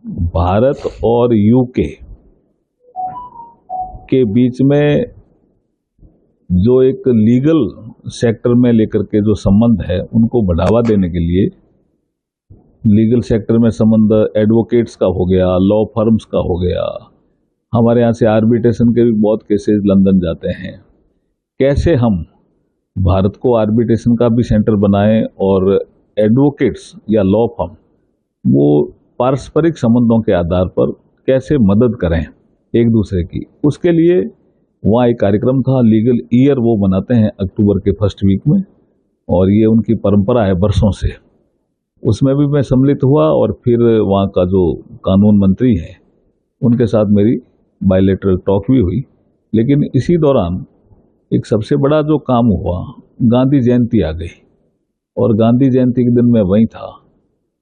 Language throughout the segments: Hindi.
भारत और यूके के बीच में जो एक लीगल सेक्टर में लेकर के जो संबंध है उनको बढ़ावा देने के लिए लीगल सेक्टर में संबंध एडवोकेट्स का हो गया, लॉ फर्म्स का हो गया, हमारे यहाँ से आर्बिट्रेशन के भी बहुत केसेस लंदन जाते हैं। कैसे हम भारत को आर्बिट्रेशन का भी सेंटर बनाएं और एडवोकेट्स या लॉ फर्म वो पारस्परिक संबंधों के आधार पर कैसे मदद करें एक दूसरे की, उसके लिए वहाँ एक कार्यक्रम था, लीगल ईयर वो मनाते हैं अक्टूबर के फर्स्ट वीक में, और ये उनकी परंपरा है बरसों से। उसमें भी मैं सम्मिलित हुआ और फिर वहाँ का जो कानून मंत्री हैं उनके साथ मेरी बायलैटरल टॉक भी हुई। लेकिन इसी दौरान एक सबसे बड़ा जो काम हुआ, गांधी जयंती आ गई और गांधी जयंती के दिन मैं वहीं था,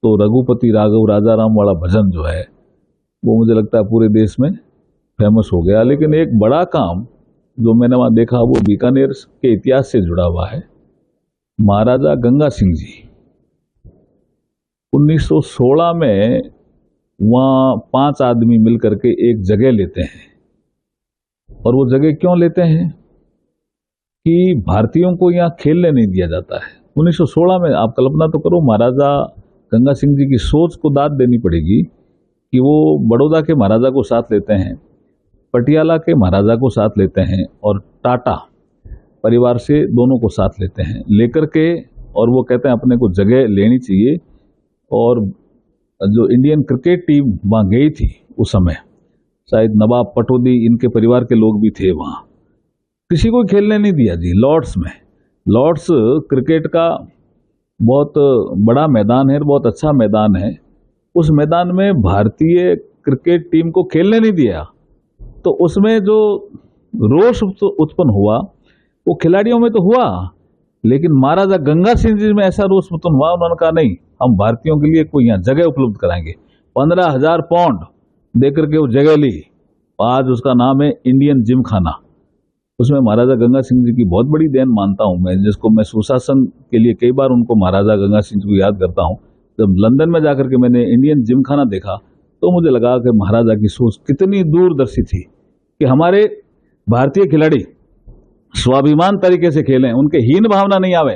तो रघुपति राघव राजा राम वाला भजन जो है वो मुझे लगता है पूरे देश में फेमस हो गया। लेकिन एक बड़ा काम जो मैंने वहाँ देखा वो बीकानेर के इतिहास से जुड़ा हुआ है। महाराजा गंगा सिंह जी 1916 में वहाँ 5 आदमी मिलकर के एक जगह लेते हैं, और वो जगह क्यों लेते हैं कि भारतीयों को यहाँ खेलने नहीं दिया जाता है। 1916 में आप कल्पना तो करो, महाराजा गंगा सिंह जी की सोच को दाद देनी पड़ेगी कि वो बड़ौदा के महाराजा को साथ लेते हैं, पटियाला के महाराजा को साथ लेते हैं और टाटा परिवार से दोनों को साथ लेते हैं, लेकर के और वो कहते हैं अपने को जगह लेनी चाहिए। और जो इंडियन क्रिकेट टीम वहाँ गई थी उस समय, शायद नवाब पटौदी इनके परिवार के लोग भी थे वहाँ, किसी को खेलने नहीं दिया जी। लॉर्ड्स में, लॉर्ड्स क्रिकेट का बहुत बड़ा मैदान है, बहुत अच्छा मैदान है, उस मैदान में भारतीय क्रिकेट टीम को खेलने नहीं दिया। तो उसमें जो रोष उत्पन्न हुआ वो खिलाड़ियों में तो हुआ, लेकिन महाराजा गंगा सिंह जी में ऐसा रोष उत्पन्न हुआ, उन्होंने कहा नहीं, हम भारतीयों के लिए कोई यहाँ जगह उपलब्ध कराएंगे। 15,000 पाउंड देकर के वो जगह ली, आज उसका नाम है इंडियन जिम खाना। उसमें महाराजा गंगा सिंह जी की बहुत बड़ी देन मानता हूं मैं, जिसको मैं सुशासन के लिए कई बार उनको महाराजा गंगा सिंह जी को याद करता हूं। जब लंदन में जाकर के मैंने इंडियन जिम खाना देखा तो मुझे लगा कि महाराजा की सोच कितनी दूरदर्शी थी कि हमारे भारतीय खिलाड़ी स्वाभिमान तरीके से खेलें, उनके हीन भावना नहीं आवे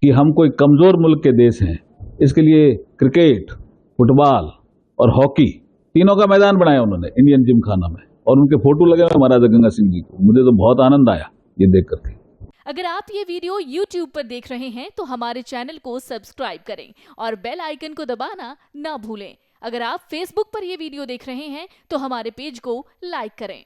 कि हम कोई कमजोर मुल्क के देश हैं। इसके लिए क्रिकेट, फुटबॉल और हॉकी तीनों का मैदान बनाया उन्होंने इंडियन जिम खाना में, और उनके फोटो लगे हुए महाराजा गंगा सिंह जी को। मुझे तो बहुत आनंद आया ये देख करके। अगर आप ये वीडियो YouTube पर देख रहे हैं तो हमारे चैनल को सब्सक्राइब करें और बेल आइकन को दबाना ना भूलें। अगर आप Facebook पर ये वीडियो देख रहे हैं तो हमारे पेज को लाइक करें।